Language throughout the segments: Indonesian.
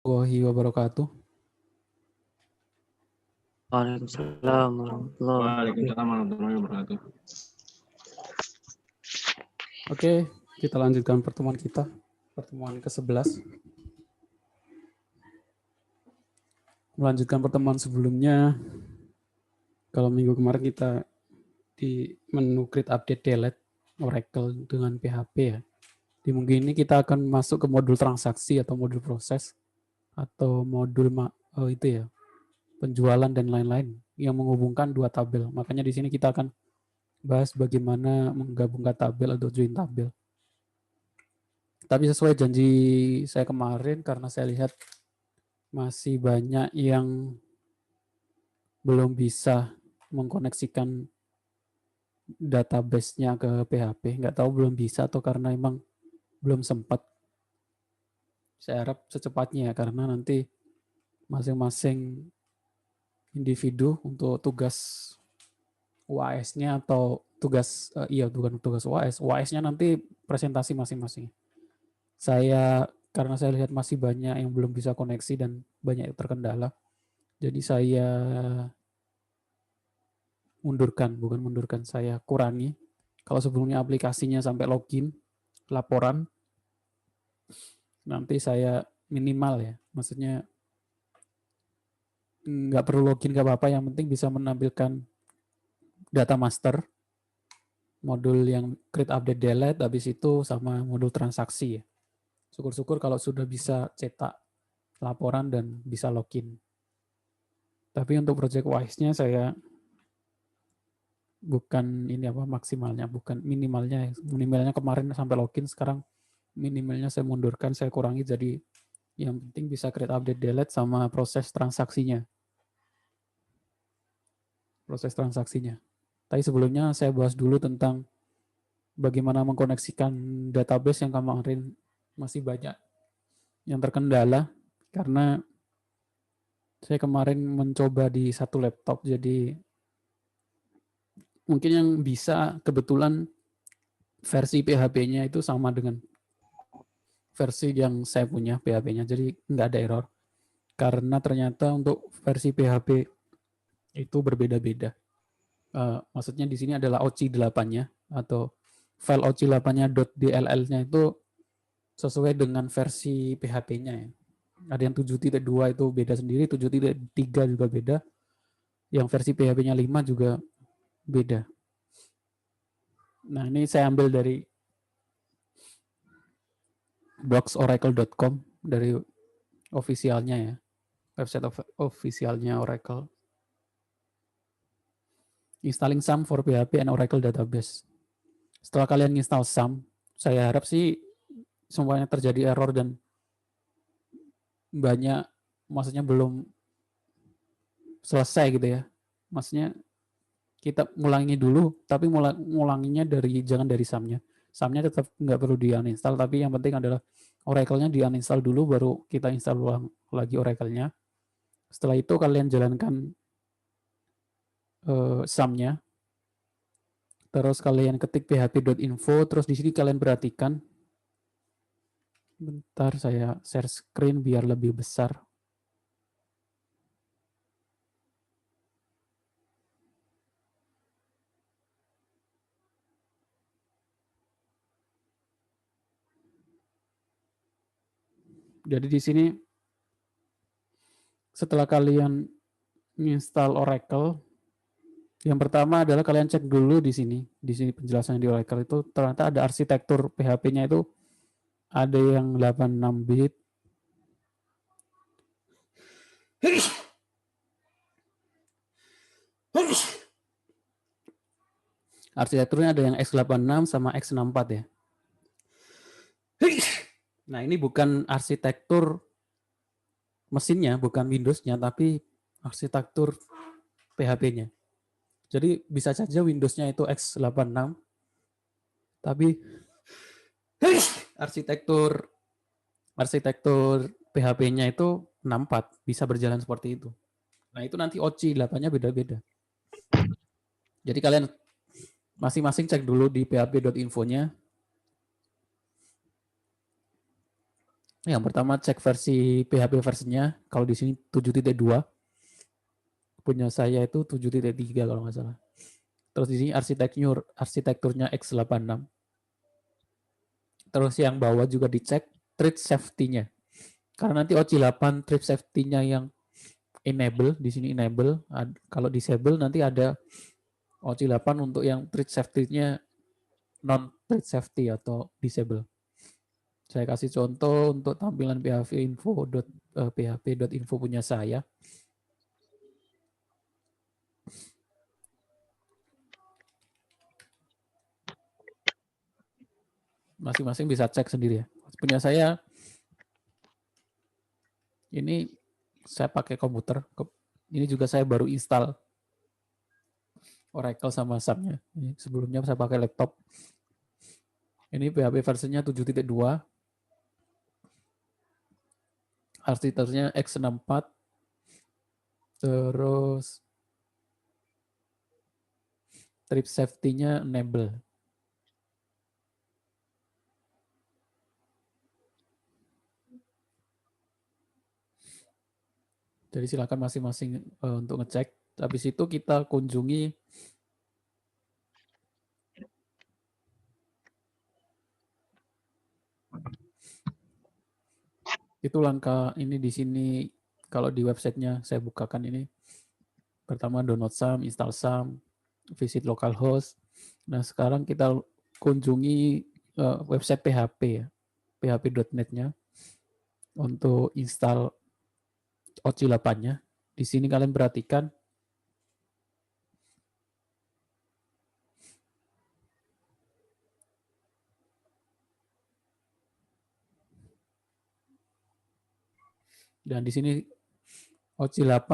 Warahmatullahi wabarakatuh. Waalaikumsalam warahmatullahi wabarakatuh. Oke, kita lanjutkan pertemuan kita. Pertemuan ke-11. Melanjutkan pertemuan sebelumnya. Kalau minggu kemarin kita di menu create update delete Oracle dengan PHP ya. Di minggu ini kita akan masuk ke modul transaksi atau modul proses atau modul itu ya, penjualan dan lain-lain yang menghubungkan dua tabel. Makanya di sini kita akan bahas bagaimana menggabungkan tabel atau join tabel. Tapi sesuai janji saya kemarin, karena saya lihat masih banyak yang belum bisa mengkoneksikan database-nya ke PHP. Nggak tahu belum bisa atau karena emang belum sempat. Saya harap secepatnya ya, karena nanti masing-masing individu untuk tugas UAS-nya atau bukan tugas UAS, UAS-nya nanti presentasi masing-masing. Karena saya lihat masih banyak yang belum bisa koneksi dan banyak yang terkendala, jadi saya saya kurangi. Kalau sebelumnya aplikasinya sampai login, laporan, nanti saya minimal ya, maksudnya nggak perlu login nggak apa-apa, yang penting bisa menampilkan data master, modul yang create update delete, habis itu sama modul transaksi ya. Syukur-syukur kalau sudah bisa cetak laporan dan bisa login. Tapi untuk project wise-nya saya bukan maksimalnya, bukan minimalnya. Minimalnya kemarin sampai login, sekarang minimalnya saya mundurkan, saya kurangi jadi yang penting bisa create update delete sama proses transaksinya. Tapi sebelumnya saya bahas dulu tentang bagaimana mengkoneksikan database yang kemarin masih banyak yang terkendala, karena saya kemarin mencoba di satu laptop, jadi mungkin yang bisa kebetulan versi PHP-nya itu sama dengan versi yang saya punya PHP-nya, jadi nggak ada error. Karena ternyata untuk versi PHP itu berbeda-beda. Maksudnya di sini adalah OC 8-nya atau file OC 8-nya .dll-nya itu sesuai dengan versi PHP-nya ya. Ada yang 7.2 itu beda sendiri, 7.3 juga beda. Yang versi PHP-nya 5 juga beda. Nah, ini saya ambil dari blogsoracle.com, dari officialnya ya, website officialnya Oracle. Installing SAM for PHP and Oracle Database. Setelah kalian install SAM, saya harap sih semuanya terjadi error dan banyak, maksudnya belum selesai gitu ya. Maksudnya kita ngulangi dulu, tapi ngulanginya jangan dari SAM-nya. SAM-nya tetap nggak perlu di-uninstall, tapi yang penting adalah Oracle-nya di-uninstall dulu, baru kita install ulang lagi Oracle-nya. Setelah itu kalian jalankan SAM-nya, terus kalian ketik php.info, terus di sini kalian perhatikan. Bentar, saya share screen biar lebih besar. Jadi di sini setelah kalian install Oracle, yang pertama adalah kalian cek dulu di sini. Di sini penjelasannya di Oracle itu ternyata ada arsitektur PHP-nya itu ada yang 86 bit. Arsitekturnya ada yang x86 sama x64 ya. Nah, ini bukan arsitektur mesinnya, bukan Windows-nya, tapi arsitektur PHP-nya. Jadi bisa saja Windows-nya itu x86, tapi arsitektur PHP-nya itu 64, bisa berjalan seperti itu. Nah, itu nanti OC 8-nya beda-beda. Jadi kalian masing-masing cek dulu di php.info-nya. Yang pertama cek versi PHP versinya. Kalau di sini 7.2, punya saya itu 7.3 kalau nggak salah. Terus di sini arsitekturnya x86. Terus yang bawah juga dicek thread safety-nya. Karena nanti OC8 thread safety-nya yang enable, di sini enable. Kalau disable nanti ada OC8 untuk yang thread safety-nya non thread safety atau disable. Saya kasih contoh untuk tampilan php.info punya saya. Masing-masing bisa cek sendiri ya. Punya saya ini saya pakai komputer. Ini juga saya baru install Oracle sama SAP-nya. Sebelumnya saya pakai laptop. Ini PHP versinya 7.2. Arsitekturnya x64. Terus trip safety-nya enable. Jadi silakan masing-masing untuk ngecek. Habis itu kita kunjungi itu langkah ini di sini. Kalau di websitenya saya bukakan ini. Pertama download SAM, install SAM, visit localhost. Nah sekarang kita kunjungi website PHP ya, php.net-nya untuk install OC8-nya. Di sini kalian perhatikan dan di sini OC8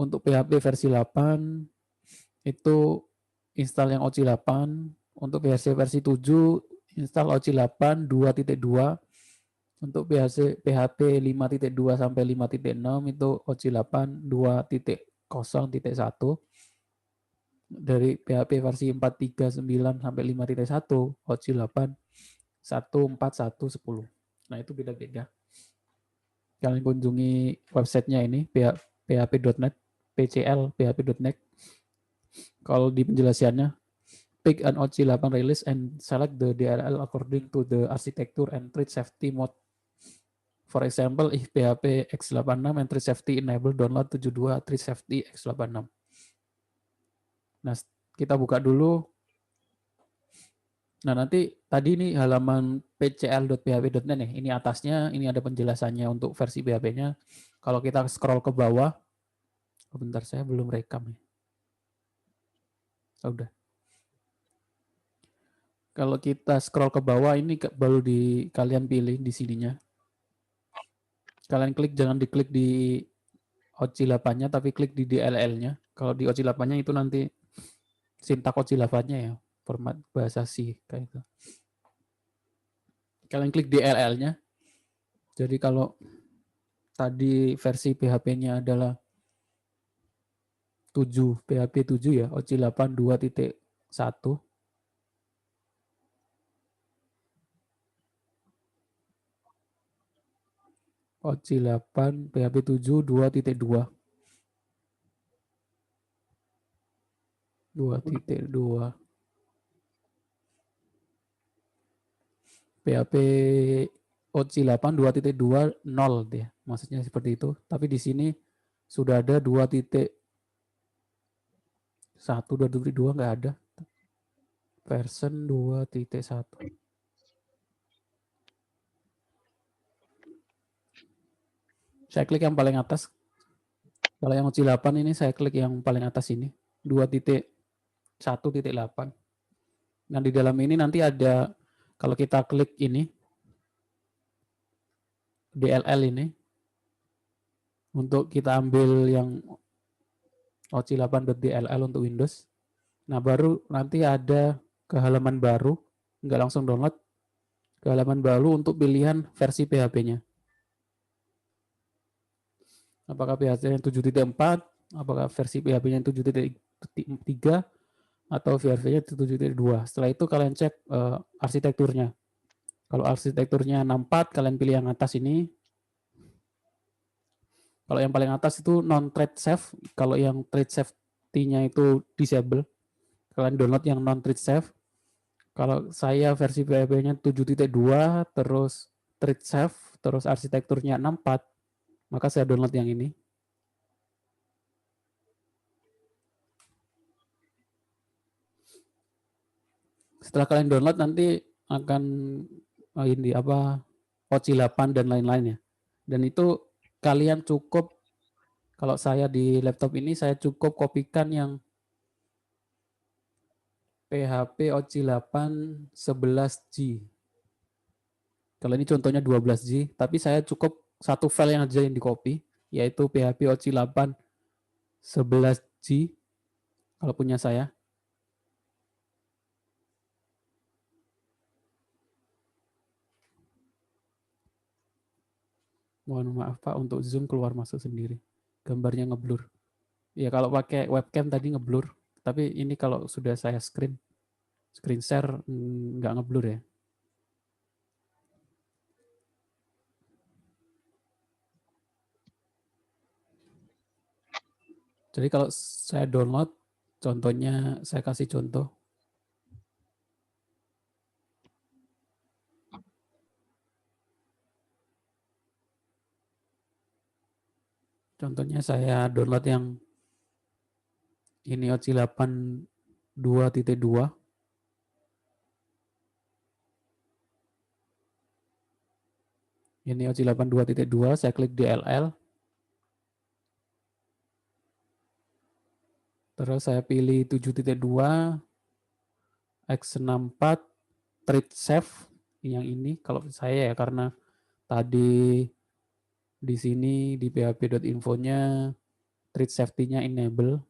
untuk PHP versi 8 itu install yang OC8, untuk versi 7 install OC8 2.2, untuk PHP 5.2 sampai 5.6 itu OC8 2.0.1, dari PHP versi 4.3.9 sampai 5.1 OC8 1.4.1.10. Nah itu beda-beda. Kalian kunjungi websitenya ini php.net, php.net. Kalau di penjelasannya, pick an OC8 release and select the DLL according to the architecture and thread safety mode. For example, if PHP x86 and thread safety enable, download 72 thread safety x86. Nah, kita buka dulu. Nah, nanti tadi ini halaman pcl.php.net nih. Ini atasnya, ini ada penjelasannya untuk versi PHP-nya. Kalau kita scroll ke bawah, bentar saya belum rekam ya. Udah. Kalau kita scroll ke bawah, ini baru kalian pilih di sininya. Kalian klik, jangan diklik di OC8-nya, tapi klik di DLL-nya. Kalau di OC8-nya itu nanti sintak OC8-nya ya, format bahasa C kayak itu. Kalian klik DLL-nya. Jadi kalau tadi versi PHP-nya adalah 7, PHP 7 ya, OC8 2.1. OC8 PHP 7 2.2. 2.2. PHP OC8 2.2 0 deh. Maksudnya seperti itu. Tapi di sini sudah ada 2.1, 2.2 nggak ada. Version 2.1. Saya klik yang paling atas. Kalau yang OC8 ini saya klik yang paling atas ini. 2.1.8. Nah di dalam ini nanti ada, kalau kita klik ini, DLL ini, untuk kita ambil yang OC8.dll untuk Windows. Nah baru nanti ada ke halaman baru, nggak langsung download, ke halaman baru untuk pilihan versi PHP-nya. Apakah PHP-nya 7.4, apakah versi PHP-nya 7.3, atau VRV-nya 7.2. Setelah itu kalian cek arsitekturnya. Kalau arsitekturnya 64, kalian pilih yang atas ini. Kalau yang paling atas itu non-thread safe. Kalau yang thread safety-nya itu disable, kalian download yang non-thread safe. Kalau saya versi PHP-nya 7.2, terus thread safe, terus arsitekturnya 64, maka saya download yang ini. Setelah kalian download nanti akan ini apa OC 8 dan lain-lainnya. Dan itu kalian cukup, kalau saya di laptop ini saya cukup kopikan yang PHP OC 8 11G. Kalau ini contohnya 12G, tapi saya cukup satu file yang aja yang di copy, yaitu PHP OC 8 11G kalau punya saya. Mohon maaf Pak, untuk Zoom keluar masuk sendiri. Gambarnya ngeblur. Ya kalau pakai webcam tadi ngeblur, tapi ini kalau sudah saya screen share nggak ngeblur ya. Jadi kalau saya download, contohnya saya kasih contoh. Contohnya saya download yang ini OC 8 2.2. Ini OC 8 2.2, saya klik DLL. Terus saya pilih 7.2 x64 thread safe yang ini kalau saya ya, karena tadi di sini di php.info-nya thread safety-nya enable.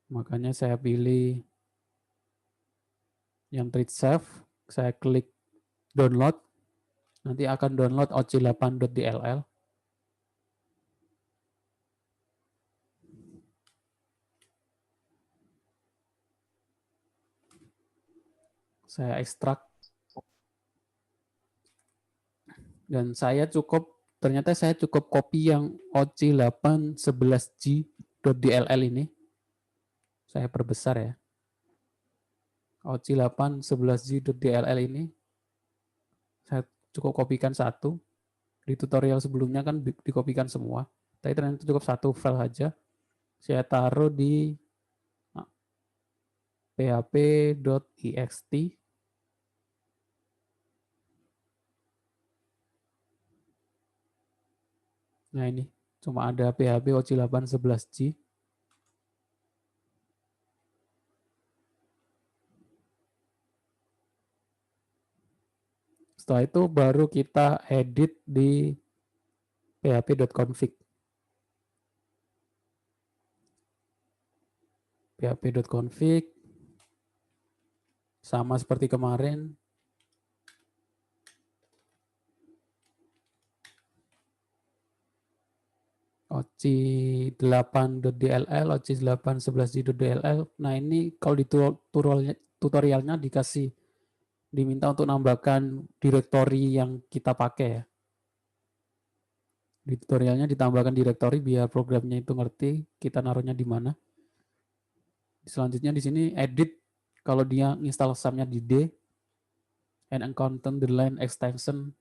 Makanya saya pilih yang thread safe, saya klik download. Nanti akan download oc8.dll. Saya ekstrak. Dan ternyata saya cukup copy yang oc8 11g.dll ini. Saya perbesar ya. oc8 11g.dll ini. Saya cukup kopikan satu. Di tutorial sebelumnya kan dikopikan semua. Tapi ternyata cukup satu file saja. Saya taruh di php.ext. Nah ini, cuma ada PHP OC8 11G. Setelah itu baru kita edit di php.config. php.config sama seperti kemarin. oc8.dll, oc8 11g.dll. Nah ini kalau di tutorialnya diminta untuk nambahkan direktori yang kita pakai ya. Di tutorialnya ditambahkan direktori biar programnya itu ngerti kita naruhnya di mana. Selanjutnya di sini edit, kalau dia install SAM-nya di D, and encounter the line extension,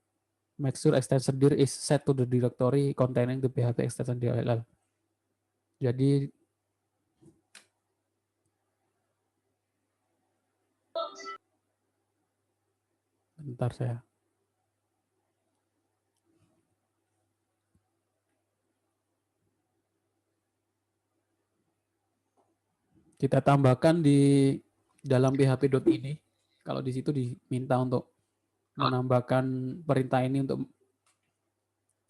make sure extension dir is set to the directory containing the PHP extension DLL. Jadi bentar saya. Kita tambahkan di dalam php.ini. Kalau di situ diminta untuk menambahkan perintah ini untuk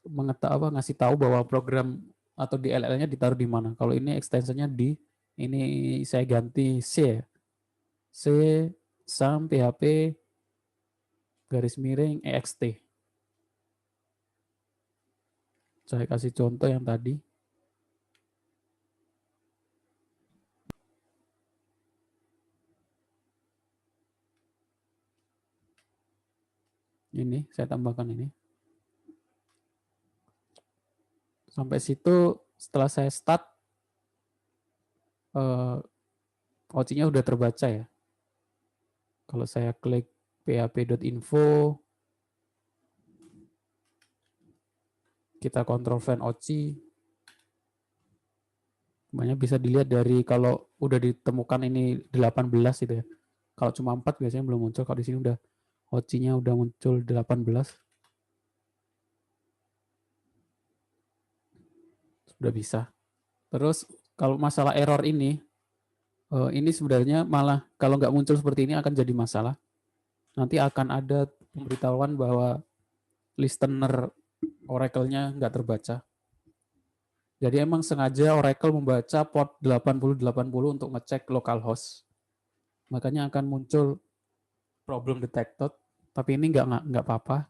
ngasih tahu bahwa program atau DLL-nya ditaruh di mana. Kalau ini extensionnya ini saya ganti C. C SAM PHP garis miring ext. Saya kasih contoh yang tadi. ini, saya tambahkan ini. Sampai situ setelah saya start, OC-nya udah terbaca ya. Kalau saya klik php.info, kita kontrol find OC, semuanya bisa dilihat dari kalau udah ditemukan ini 18 gitu ya. Kalau cuma 4 biasanya belum muncul, kalau di sini udah OC-nya udah muncul 18. Sudah bisa. Terus kalau masalah error ini sebenarnya malah kalau nggak muncul seperti ini akan jadi masalah. Nanti akan ada pemberitahuan bahwa listener Oracle-nya nggak terbaca. Jadi emang sengaja Oracle membaca port 8080 untuk ngecek localhost. Makanya akan muncul problem detected, tapi ini nggak apa-apa.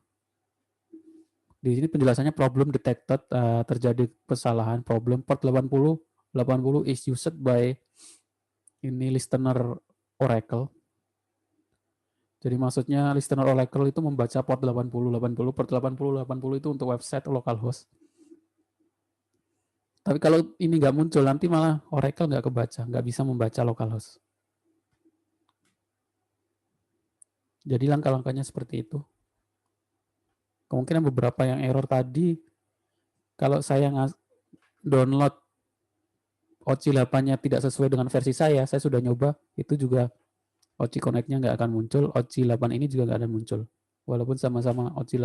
Di sini penjelasannya problem detected, terjadi kesalahan problem port 8080 is used by ini listener Oracle. Jadi maksudnya listener Oracle itu membaca port 8080, port 8080 itu untuk website localhost. Tapi kalau ini nggak muncul, nanti malah Oracle nggak kebaca, nggak bisa membaca localhost. Jadi langkah-langkahnya seperti itu. Kemungkinan beberapa yang error tadi, kalau saya download OC 8-nya tidak sesuai dengan versi saya sudah nyoba, itu juga OC Connect-nya nggak akan muncul, OC 8 ini juga nggak akan muncul. Walaupun sama-sama OC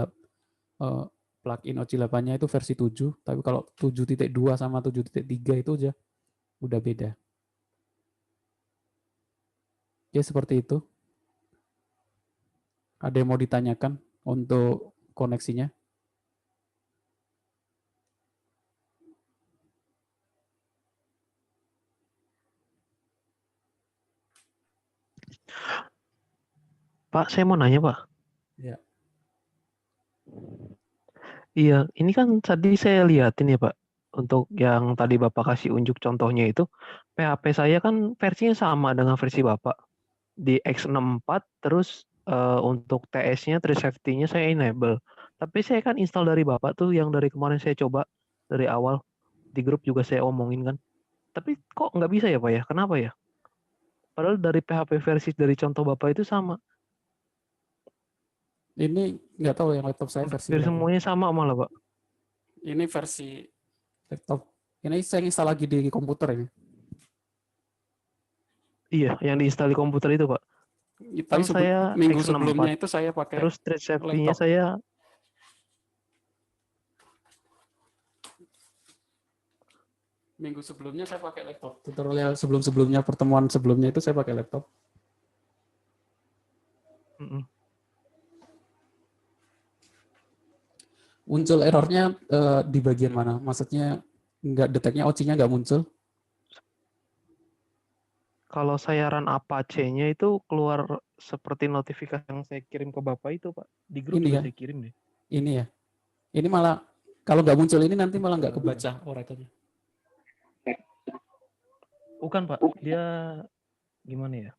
plugin OC 8-nya itu versi 7, tapi kalau 7.2 sama 7.3 itu udah beda. Ya seperti itu. Ada yang mau ditanyakan untuk koneksinya? Pak, saya mau nanya, Pak. Ya. Iya, ini kan tadi saya lihatin ya, Pak. Untuk yang tadi Bapak kasih unjuk contohnya itu, PHP saya kan versinya sama dengan versi Bapak. Di X64, terus untuk TS-nya, Tree Safety-nya saya enable. Tapi saya kan install dari Bapak tuh, yang dari kemarin saya coba, dari awal. Di grup juga saya omongin kan. Tapi kok nggak bisa ya, Pak ya? Kenapa ya? Padahal dari PHP versi dari contoh Bapak itu sama. Ini nggak tahu yang laptop saya versi Hampir berapa. semuanya sama malah, Pak. Ini versi laptop. Ini saya install lagi di komputer ini. Iya, yang diinstal di komputer itu, Pak. Tapi Kan saya minggu X64. sebelumnya itu saya pakai Terus Trade Safety-nya laptop. saya Minggu sebelumnya saya pakai laptop. Tutorial sebelum-sebelumnya, pertemuan sebelumnya itu saya pakai laptop. Muncul errornya di bagian mana? Maksudnya nggak deteknya OC-nya nggak muncul? kalau saya run Apache-nya itu keluar seperti notifikasi yang saya kirim ke Bapak itu, Pak. Di grup Ini juga ya? saya kirim deh. Ini ya? Ini malah, kalau nggak muncul ini nanti malah nggak kebaca Oracle-nya. Bukan, Pak. Dia gimana ya?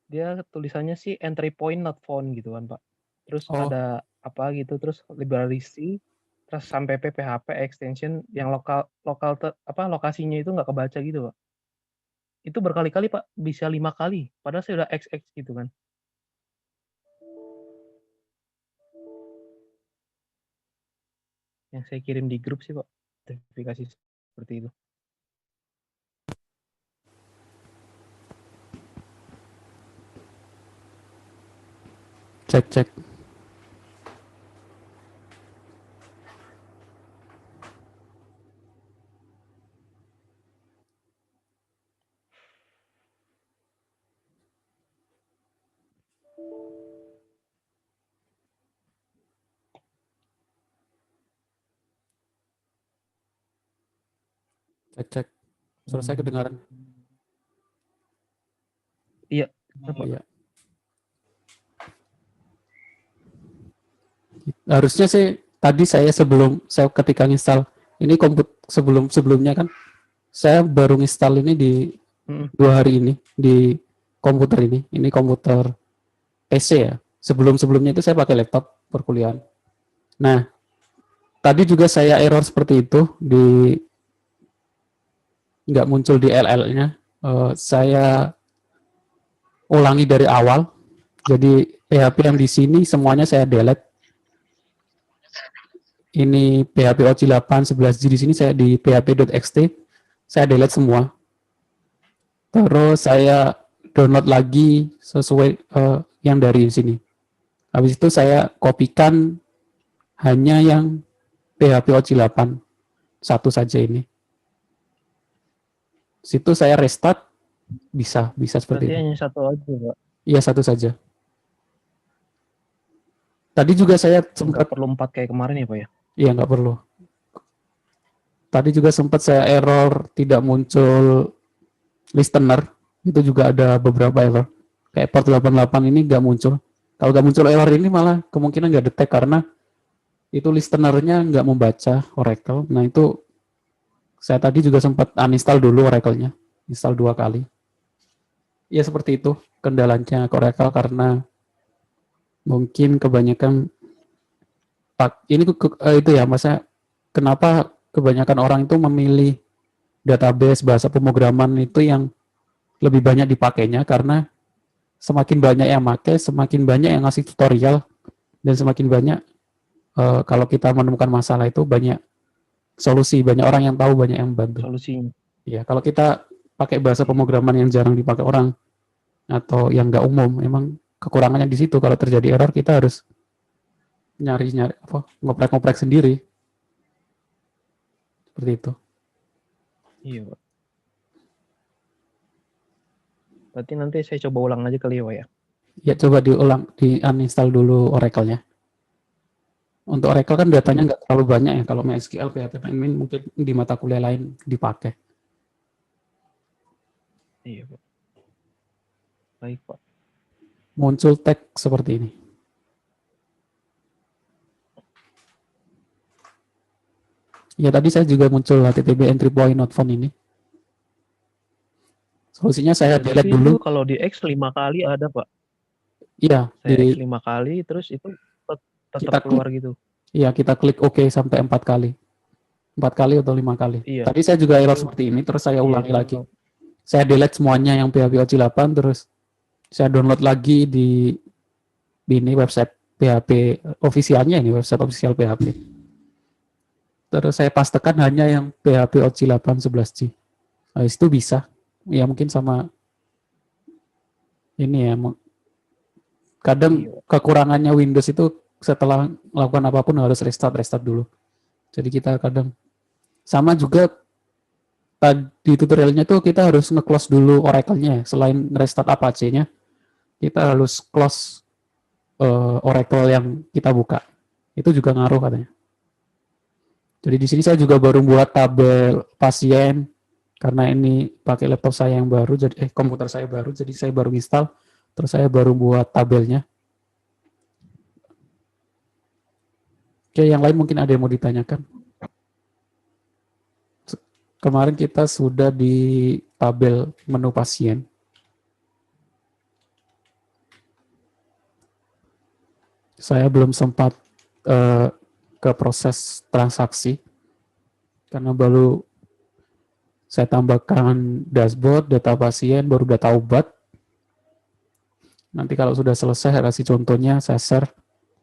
Dia tulisannya sih entry point not found gitu kan, Pak. Terus ada apa gitu, terus library C, terus sampai PHP extension yang lokasinya itu nggak kebaca gitu, Pak. Itu berkali-kali, Pak, bisa 5 kali. Padahal saya udah XX gitu kan. Yang saya kirim di grup sih, Pak. Notifikasi seperti itu. Cek. Cek. Suara saya kedengaran? Iya. Iya. Harusnya sih tadi saya ketika install ini sebelumnya kan saya baru install ini di 2 hari ini di komputer ini komputer PC ya. Sebelumnya itu saya pakai laptop perkuliahan. Nah, tadi juga saya error seperti itu, nggak muncul di LL-nya. Saya ulangi dari awal. Jadi PHP yang di sini semuanya saya delete. Ini PHP OC 8 11G di sini saya di php.xt saya delete semua. Terus saya download lagi sesuai yang dari sini. Habis itu saya kopikan hanya yang PHP OC 8 satu saja ini. Situ saya restart bisa seperti Berarti itu. hanya satu aja, Pak. Iya, satu saja. Tadi juga saya Nggak sempat perlu 4 kayak kemarin ya, Pak ya? iya nggak perlu. Tadi juga sempat saya error tidak muncul listener. Itu juga ada beberapa error. Kayak port 88 ini nggak muncul. Kalau nggak muncul error ini malah kemungkinan nggak detect karena itu listenernya nggak membaca Oracle. Nah itu saya tadi juga sempat uninstall dulu Oracle-nya. Install 2 kali. Ya seperti itu kendalanya Oracle karena mungkin kebanyakan ini itu ya masa kenapa kebanyakan orang itu memilih database bahasa pemrograman itu yang lebih banyak dipakainya karena semakin banyak yang pakai, semakin banyak yang ngasih tutorial dan semakin banyak kalau kita menemukan masalah itu banyak solusi, banyak orang yang tahu, banyak yang bantu. Solusinya. Ya, kalau kita pakai bahasa pemrograman yang jarang dipakai orang atau yang nggak umum, emang kekurangannya di situ. Kalau terjadi error kita harus nyari ngoprek-ngoprek sendiri. Seperti itu. Iya, Pak. Berarti nanti saya coba ulang aja kali ya, Pak ya? Ya coba di uninstall dulu Oracle-nya. Untuk Oracle kan datanya nggak terlalu banyak ya. Kalau MySQL, PHP, admin mungkin di mata kuliah lain dipakai. Iya, Pak. Baik, Pak. Muncul tag seperti ini. Ya tadi saya juga muncul HTTP entry point not found ini. Solusinya saya delete Tapi dulu. itu kalau di X 5 kali ada, Pak. Iya, Saya X 5 kali, terus itu tetap kita keluar klik, gitu. iya kita klik OK sampai 4 kali. 4 kali atau 5 kali. Iya. Tadi saya juga error seperti ini, terus saya Iya, ulangi itu lagi. tahu. Saya delete semuanya yang PHP OC 8, terus saya download lagi di ini website PHP ofisialnya, ini website official PHP. Terus saya pastekan hanya yang PHP OC 8 11G. Nah, itu bisa. Ya mungkin sama ini ya. Kadang kekurangannya Windows itu setelah melakukan apapun harus restart dulu. Jadi kita kadang sama juga di tutorialnya tuh kita harus nge-close dulu Oracle-nya. Selain restart Apache-nya, kita harus close Oracle yang kita buka. Itu juga ngaruh katanya. Jadi di sini saya juga baru buat tabel pasien karena ini pakai laptop saya yang baru, jadi komputer saya baru, jadi saya baru install, terus saya baru buat tabelnya. Oke, yang lain mungkin ada yang mau ditanyakan. Kemarin kita sudah di tabel menu pasien. Saya belum sempat ke proses transaksi karena baru saya tambahkan dashboard, data pasien, baru data obat. Nanti kalau sudah selesai, saya kasih contohnya, saya share.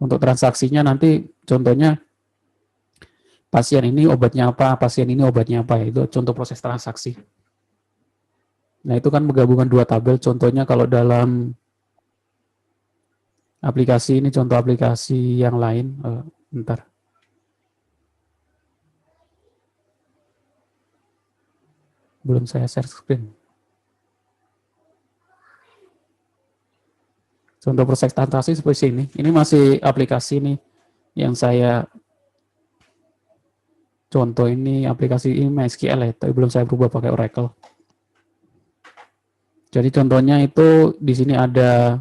Untuk transaksinya nanti contohnya pasien ini obatnya apa, pasien ini obatnya apa, itu contoh proses transaksi. Nah itu kan menggabungkan dua tabel, contohnya kalau dalam aplikasi ini contoh aplikasi yang lain, bentar. Belum saya share screen. Contoh proses transaksi seperti ini. Ini masih aplikasi nih yang saya contoh ini aplikasi ini MySQL ya, tapi belum saya berubah pakai Oracle. Jadi contohnya itu di sini ada,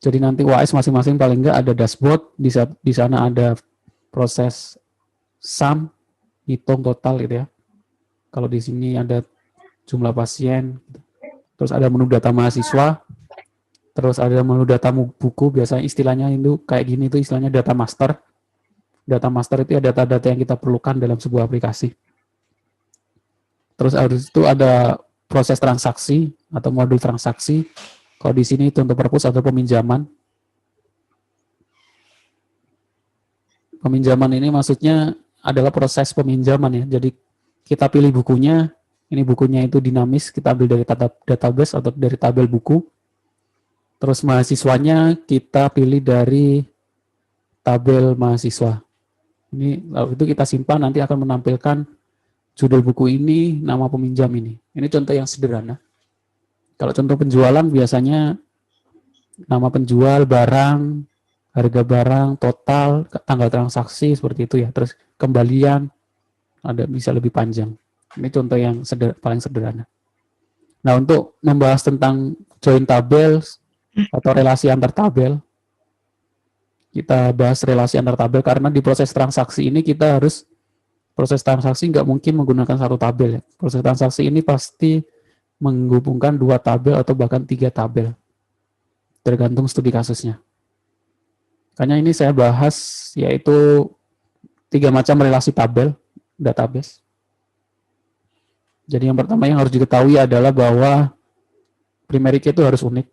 jadi nanti WAS masing-masing paling enggak ada dashboard, di sana ada proses sum, hitung total gitu ya. Kalau di sini ada jumlah pasien, terus ada menu data mahasiswa, Terus ada menu data buku, biasanya istilahnya itu kayak gini, itu istilahnya data master. Data master itu ya data-data yang kita perlukan dalam sebuah aplikasi. Terus habis itu ada proses transaksi atau modul transaksi. Kalau di sini itu untuk purpose atau peminjaman. Peminjaman ini maksudnya adalah proses peminjaman ya. Jadi kita pilih bukunya, ini bukunya itu dinamis, kita ambil dari database atau dari tabel buku. Terus mahasiswanya kita pilih dari tabel mahasiswa. Ini lalu itu kita simpan, nanti akan menampilkan judul buku ini, nama peminjam ini. Ini contoh yang sederhana. Kalau contoh penjualan biasanya nama penjual, barang, harga barang, total, tanggal transaksi seperti itu ya. Terus kembalian ada bisa lebih panjang. Ini contoh yang paling sederhana. Nah, untuk membahas tentang join tabel atau relasi antar tabel, kita bahas relasi antar tabel karena di proses transaksi ini kita harus proses transaksi nggak mungkin menggunakan satu tabel ya. Proses transaksi ini pasti menghubungkan 2 tabel atau bahkan 3 tabel, tergantung studi kasusnya. Makanya ini saya bahas yaitu 3 macam relasi tabel database. Jadi yang pertama yang harus diketahui adalah bahwa primary key itu harus unik.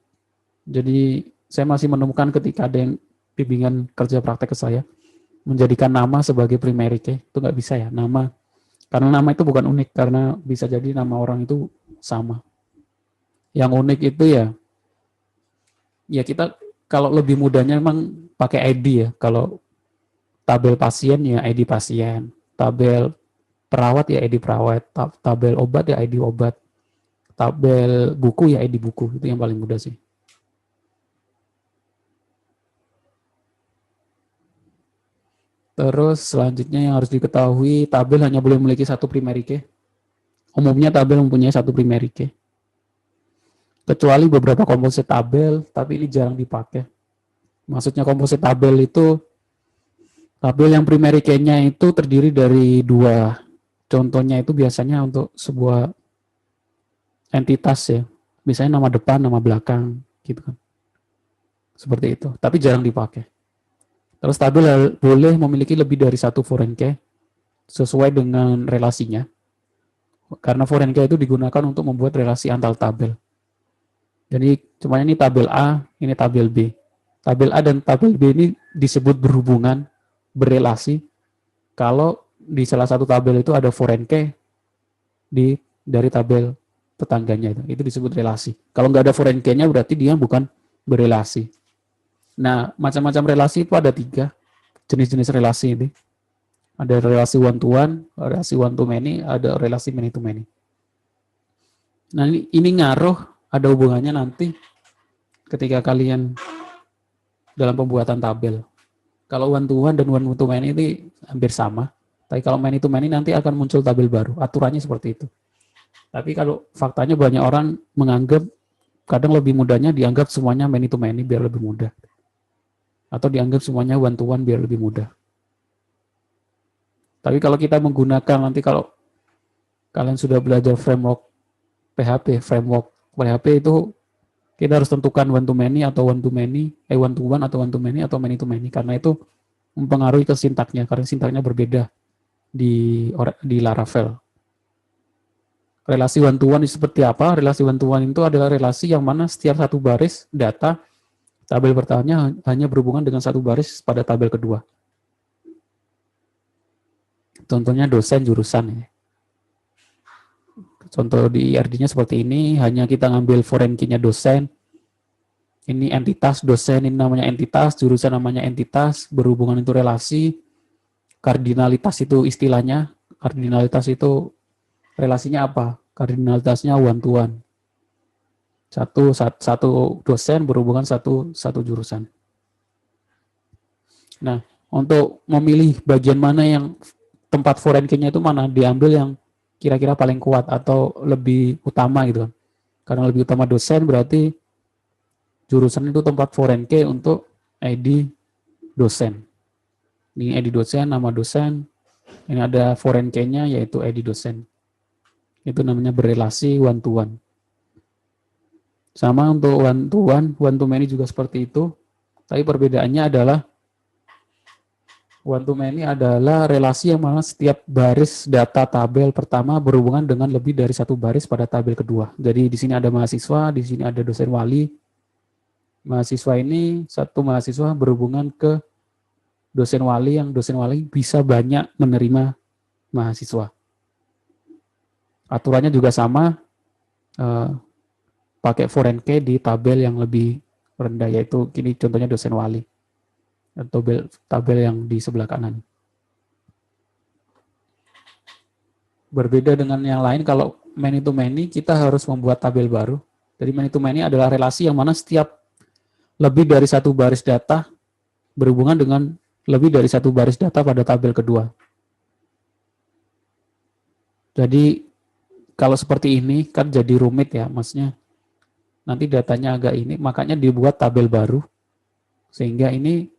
Jadi saya masih menemukan ketika ada yang bimbingan kerja praktek ke saya, menjadikan nama sebagai primary key, itu nggak bisa ya, nama. Karena nama itu bukan unik, karena bisa jadi nama orang itu sama. Yang unik itu ya kita kalau lebih mudahnya memang pakai ID ya. Kalau tabel pasien ya ID pasien, tabel perawat ya ID perawat, tabel obat ya ID obat, tabel buku ya ID buku, itu yang paling mudah sih. Terus selanjutnya yang harus diketahui, tabel hanya boleh memiliki satu primary key. Umumnya tabel mempunyai satu primary key. Kecuali beberapa komposit tabel, tapi ini jarang dipakai. Maksudnya komposit tabel itu tabel yang primary key-nya itu terdiri dari 2. Contohnya itu biasanya untuk sebuah entitas ya. Misalnya nama depan, nama belakang gitu kan. Seperti itu, tapi jarang dipakai. Terus tabel boleh memiliki lebih dari satu foreign key sesuai dengan relasinya. Karena foreign key itu digunakan untuk membuat relasi antar tabel. Jadi cuma ini tabel A, ini tabel B. Tabel A dan tabel B ini disebut berhubungan, berelasi. Kalau di salah satu tabel itu ada foreign key dari tabel tetangganya itu disebut relasi. Kalau nggak ada foreign key-nya berarti dia bukan berelasi. Nah, macam-macam relasi itu ada 3 jenis-jenis relasi ini. Ada relasi one to one, relasi one to many, ada relasi many to many. Nah, ini ngaruh, ada hubungannya nanti ketika kalian dalam pembuatan tabel. Kalau one to one dan one to many ini hampir sama. Tapi kalau many to many nanti akan muncul tabel baru. Aturannya seperti itu. Tapi kalau faktanya banyak orang menganggap, kadang lebih mudahnya dianggap semuanya many to many biar lebih mudah. Atau dianggap semuanya one to one biar lebih mudah. Tapi kalau kita menggunakan nanti kalau kalian sudah belajar framework framework PHP itu kita harus tentukan one to many atau one to many, one to one atau one to many atau many to many, karena itu mempengaruhi ke sintaknya, karena sintaknya berbeda di Laravel. Relasi one to one itu seperti apa? Relasi one to one itu adalah relasi yang mana setiap satu baris data tabel pertamanya hanya berhubungan dengan satu baris pada tabel kedua. Contohnya dosen jurusan ya. Contoh di IRD-nya seperti ini, hanya kita ngambil foreign key-nya dosen. Ini entitas dosen, ini namanya entitas, jurusan namanya entitas, berhubungan itu relasi. Kardinalitas itu istilahnya, kardinalitas itu relasinya apa? Kardinalitasnya one to one. Satu dosen berhubungan satu jurusan. Nah, untuk memilih bagian mana yang tempat foreign key-nya itu mana, diambil yang kira-kira paling kuat atau lebih utama gitu kan. Karena lebih utama dosen berarti jurusan itu tempat foreign key untuk ID dosen. Ini ID dosen, nama dosen. Ini ada foreign key-nya yaitu ID dosen. Itu namanya berelasi one to one. Sama untuk one to many juga seperti itu. Tapi perbedaannya adalah one to many adalah relasi yang mana setiap baris data tabel pertama berhubungan dengan lebih dari satu baris pada tabel kedua. Jadi di sini ada mahasiswa, di sini ada dosen wali. Mahasiswa ini satu mahasiswa berhubungan ke dosen wali yang dosen wali bisa banyak menerima mahasiswa. Aturannya juga sama, pakai foreign key di tabel yang lebih rendah, yaitu ini contohnya dosen wali. Tabel yang di sebelah kanan. Berbeda dengan yang lain, kalau many to many kita harus membuat tabel baru. Jadi many to many adalah relasi yang mana setiap lebih dari satu baris data berhubungan dengan lebih dari satu baris data pada tabel kedua. Jadi kalau seperti ini kan jadi rumit ya, maksudnya nanti datanya agak ini, makanya dibuat tabel baru. Sehingga ini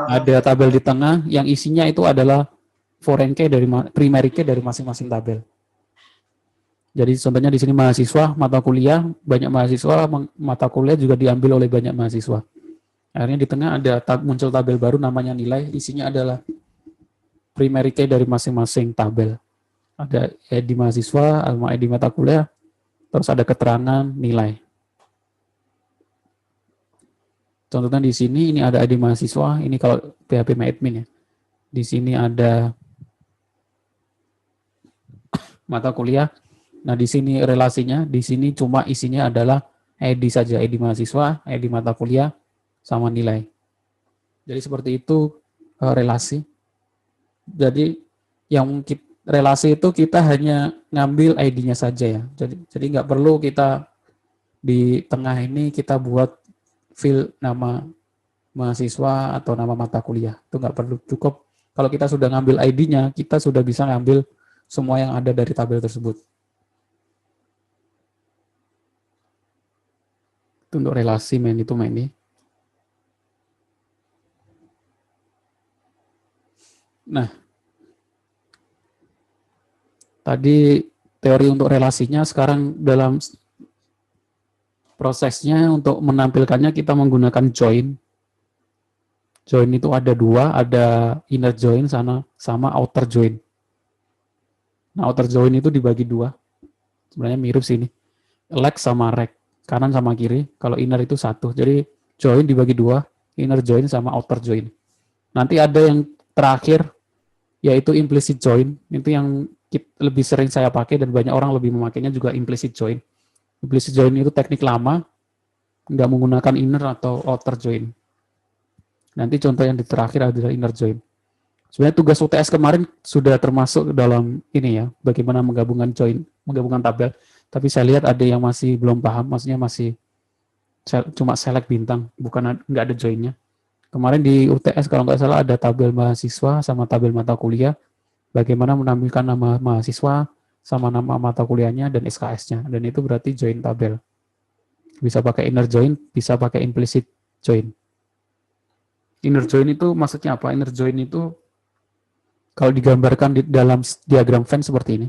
ada tabel di tengah yang isinya itu adalah foreign key dari primary key dari masing-masing tabel. Jadi contohnya di sini mahasiswa, mata kuliah, banyak mahasiswa, mata kuliah juga diambil oleh banyak mahasiswa. Akhirnya di tengah ada muncul tabel baru namanya nilai, isinya adalah primary key dari masing-masing tabel. Ada ID mahasiswa, sama ID mata kuliah, terus ada keterangan nilai. Contohnya di sini ini ada ID mahasiswa, ini kalau PHP MyAdmin ya. Di sini ada mata kuliah. Nah, di sini relasinya, di sini cuma isinya adalah ID saja, ID mahasiswa, ID mata kuliah, sama nilai. Jadi seperti itu relasi. Jadi yang relasi itu kita hanya ngambil ID-nya saja ya. Jadi nggak perlu kita di tengah ini kita buat fill nama mahasiswa atau nama mata kuliah. Itu nggak perlu, cukup kalau kita sudah ngambil ID-nya, kita sudah bisa ngambil semua yang ada dari tabel tersebut. Itu untuk relasi many to many. Nah, tadi teori untuk relasinya, sekarang dalam prosesnya untuk menampilkannya kita menggunakan join. Join itu ada dua, ada inner join sama outer join. Nah, outer join itu dibagi dua. Sebenarnya mirip sini. Leg sama reg, kanan sama kiri. Kalau inner itu satu. Jadi join dibagi dua, inner join sama outer join. Nanti ada yang terakhir, yaitu implicit join. Itu yang lebih sering saya pakai dan banyak orang lebih memakainya juga implicit join. Implicit join itu teknik lama, nggak menggunakan inner atau outer join. Nanti contoh yang di terakhir adalah inner join. Sebenarnya tugas UTS kemarin sudah termasuk dalam ini ya, bagaimana menggabungkan tabel. Tapi saya lihat ada yang masih belum paham, maksudnya masih cuma select bintang, bukan nggak ada joinnya. Kemarin di UTS kalau nggak salah ada tabel mahasiswa sama tabel mata kuliah, bagaimana menampilkan nama mahasiswa sama nama mata kuliahnya dan SKS-nya, dan itu berarti join tabel. Bisa pakai inner join, bisa pakai implicit join. Inner join itu maksudnya apa? Inner join itu kalau digambarkan di dalam diagram Venn seperti ini.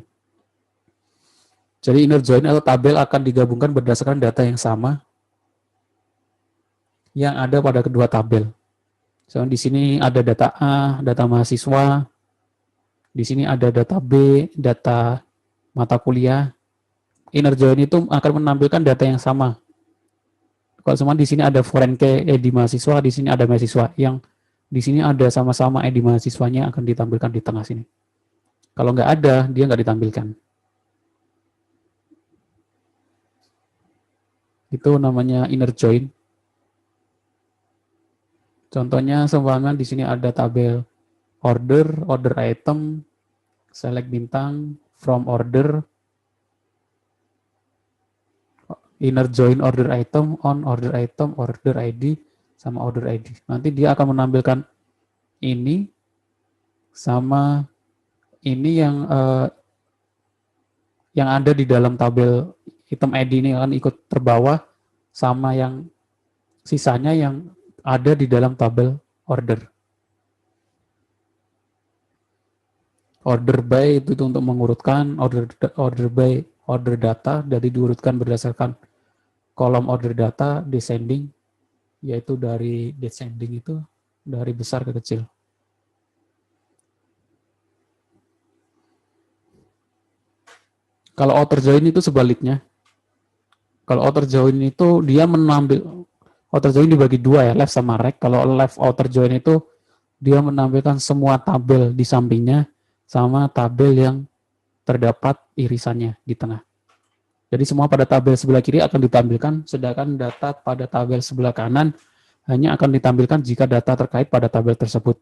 Jadi inner join atau tabel akan digabungkan berdasarkan data yang sama yang ada pada kedua tabel. So, di sini ada data A, data mahasiswa. Di sini ada data B, data mata kuliah. Inner join itu akan menampilkan data yang sama. Kalau semua di sini ada foreign key di mahasiswa, di sini ada mahasiswa. Yang di sini ada sama-sama ID mahasiswanya akan ditampilkan di tengah sini. Kalau nggak ada, dia nggak ditampilkan. Itu namanya inner join. Contohnya seumpama di sini ada tabel order item, select bintang, from order, inner join order item, on order item, order ID, sama order ID. Nanti dia akan menampilkan ini sama ini yang ada di dalam tabel item ID ini akan ikut terbawah sama yang sisanya yang ada di dalam tabel order. Order by itu untuk mengurutkan, order by order data dari diurutkan berdasarkan kolom order data descending, yaitu dari descending itu dari besar ke kecil. Kalau outer join itu sebaliknya. Kalau outer join itu dia menambil, outer join dibagi dua ya, left sama right. Kalau left outer join itu dia menampilkan semua tabel di sampingnya sama tabel yang terdapat irisannya di tengah. Jadi semua pada tabel sebelah kiri akan ditampilkan, sedangkan data pada tabel sebelah kanan hanya akan ditampilkan jika data terkait pada tabel tersebut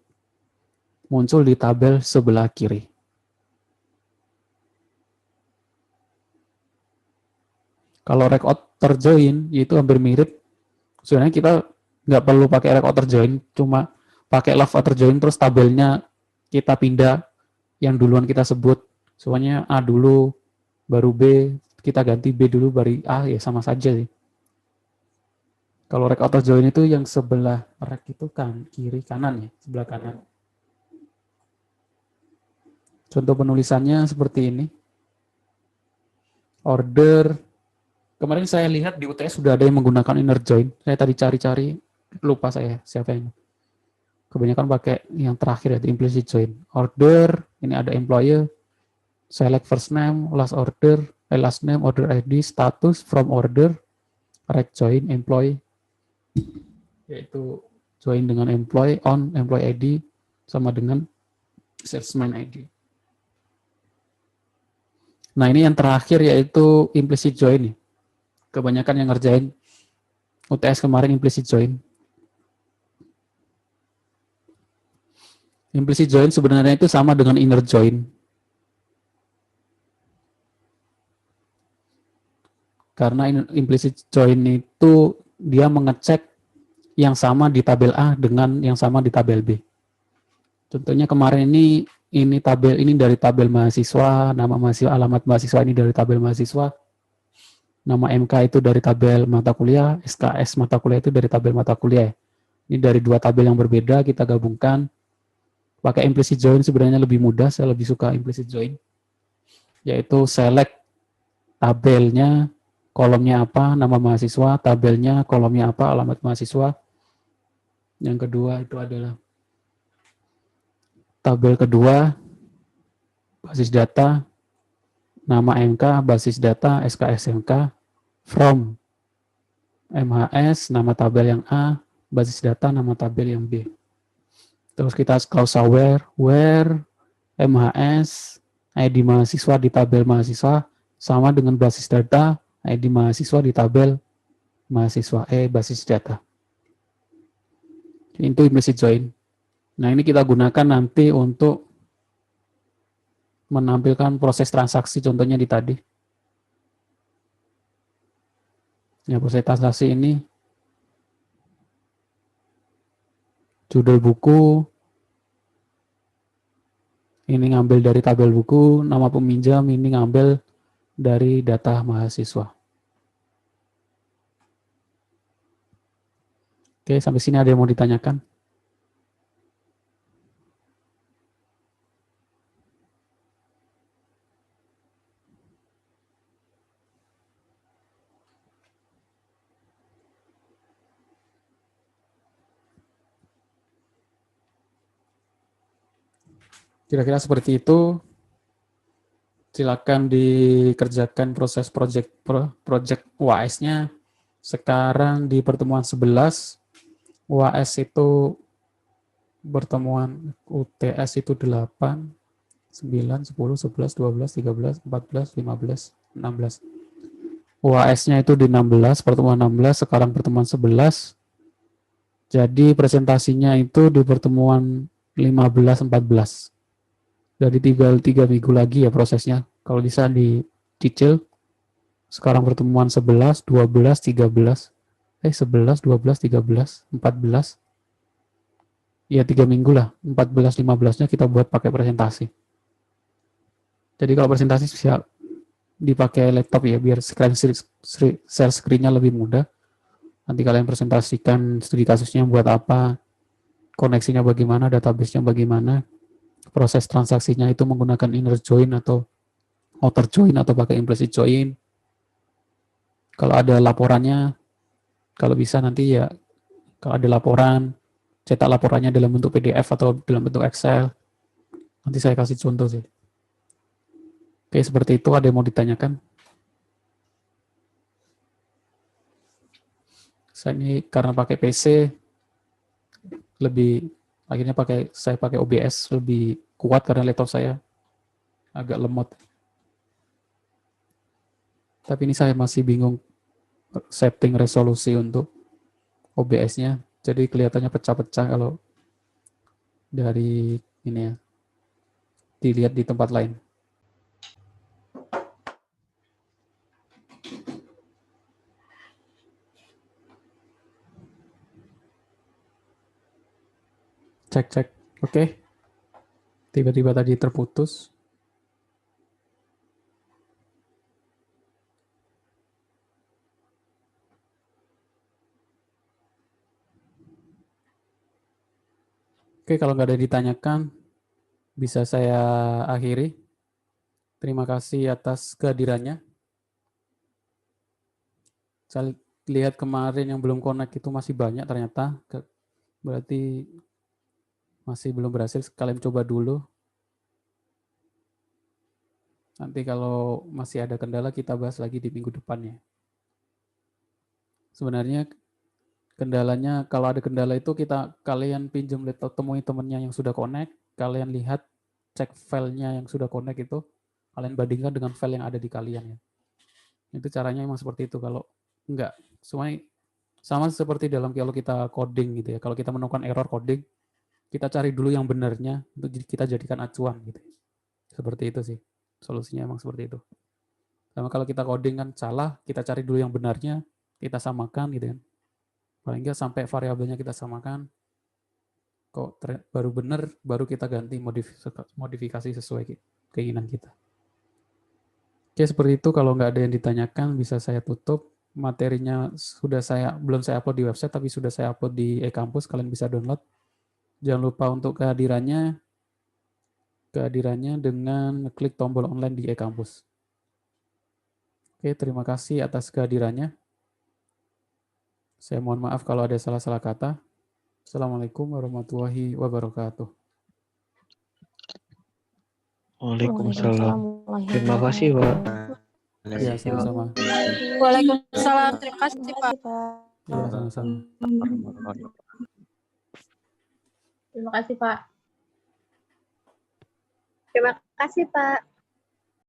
muncul di tabel sebelah kiri. Kalau record terjoin itu hampir mirip. Sebenarnya kita nggak perlu pakai record terjoin, cuma pakai left outer join terus tabelnya kita pindah yang duluan kita sebut. Soalnya A dulu, baru B, kita ganti B dulu, baru A, ya sama saja sih. Kalau rek outer join itu yang sebelah rek itu kan kiri kanan ya, sebelah kanan. Contoh penulisannya seperti ini. Order. Kemarin saya lihat di UTS sudah ada yang menggunakan inner join. Saya tadi cari-cari, lupa saya siapa yang. Kebanyakan pakai yang terakhir ya, implicit join. Order, ini ada employer, select first name, last order, last name, order ID, status, from order, rek join, employee, yaitu join dengan employee, on, employee ID, sama dengan salesman ID. Nah ini yang terakhir yaitu implicit join. Kebanyakan yang ngerjain UTS kemarin implicit join. Implicit join sebenarnya itu sama dengan inner join. Karena implicit join itu dia mengecek yang sama di tabel A dengan yang sama di tabel B. Contohnya kemarin ini tabel ini dari tabel mahasiswa, nama mahasiswa, alamat mahasiswa ini dari tabel mahasiswa, nama MK itu dari tabel mata kuliah, SKS mata kuliah itu dari tabel mata kuliah. Ini dari dua tabel yang berbeda kita gabungkan. Pakai implicit join sebenarnya lebih mudah, saya lebih suka implicit join. Yaitu select tabelnya, kolomnya apa, nama mahasiswa, tabelnya, kolomnya apa, alamat mahasiswa. Yang kedua itu adalah tabel kedua, basis data, nama MK, basis data, SKS MK, from MHS, nama tabel yang A, basis data, nama tabel yang B. Terus kita klausal where MHS, ID mahasiswa di tabel mahasiswa, sama dengan basis data, ID mahasiswa di tabel mahasiswa, basis data. Itu implicit join. Nah ini kita gunakan nanti untuk menampilkan proses transaksi, contohnya di tadi. Ya, proses transaksi ini judul buku, ini ngambil dari tabel buku, nama peminjam ini ngambil dari data mahasiswa. Oke, sampai sini ada yang mau ditanyakan? Kira-kira seperti itu. Silakan dikerjakan proses project UAS-nya. Sekarang di pertemuan 11, UAS itu pertemuan UTS itu 8, 9, 10, 11, 12, 13, 14, 15, 16. UAS-nya itu di 16, pertemuan 16, sekarang pertemuan 11. Jadi presentasinya itu di pertemuan 15, 14. Jadi tinggal 3 minggu lagi ya prosesnya. Kalau bisa dicicil. Sekarang pertemuan 11, 12, 13. 11, 12, 13, 14. Ya 3 minggu lah. 14, 15-nya kita buat pakai presentasi. Jadi kalau presentasi bisa dipakai laptop ya, biar share screen-nya lebih mudah. Nanti kalian presentasikan studi kasusnya buat apa, koneksinya bagaimana, database-nya bagaimana, proses transaksinya itu menggunakan inner join atau outer join atau pakai implicit join. Kalau ada laporannya, kalau bisa nanti ya, kalau ada laporan, cetak laporannya dalam bentuk PDF atau dalam bentuk Excel. Nanti saya kasih contoh sih. Oke, seperti itu. Ada yang mau ditanyakan? Saya ini karena pakai PC, akhirnya saya pakai OBS lebih kuat karena laptop saya agak lemot. Tapi ini saya masih bingung setting resolusi untuk OBS-nya. Jadi kelihatannya pecah-pecah kalau dari ini ya, dilihat di tempat lain. Cek. Oke. Tiba-tiba tadi terputus. Oke, kalau nggak ada yang ditanyakan, bisa saya akhiri. Terima kasih atas kehadirannya. Saya lihat kemarin yang belum connect itu masih banyak ternyata. Berarti masih belum berhasil. Kalian coba dulu. Nanti kalau masih ada kendala, kita bahas lagi di minggu depannya. Sebenarnya kendalanya, kalau ada kendala itu kalian pinjam laptop, temui temennya yang sudah connect, kalian lihat, cek filenya yang sudah connect itu, kalian bandingkan dengan file yang ada di kalian ya. Itu caranya memang seperti itu. Kalau enggak, semuanya sama seperti kalau kita coding gitu ya. Kalau kita menemukan error coding, kita cari dulu yang benarnya untuk kita jadikan acuan gitu. Seperti itu sih. Solusinya emang seperti itu. Sama kalau kita coding kan salah, kita cari dulu yang benarnya, kita samakan gitu kan. Paling enggak sampai variabelnya kita samakan, kok baru benar, baru kita ganti modifikasi sesuai keinginan kita. Oke, seperti itu. Kalau nggak ada yang ditanyakan, bisa saya tutup. Materinya belum saya upload di website, tapi sudah saya upload di e-kampus, kalian bisa download. Jangan lupa untuk kehadirannya dengan klik tombol online di e-kampus. Oke, terima kasih atas kehadirannya. Saya mohon maaf kalau ada salah-salah kata. Assalamualaikum warahmatullahi wabarakatuh. Waalaikumsalam. Terima kasih, Pak. Ya, sama-sama. Waalaikumsalam. Terima kasih, Pak. Ya, sama-sama. Terima kasih, Pak. Terima kasih, Pak.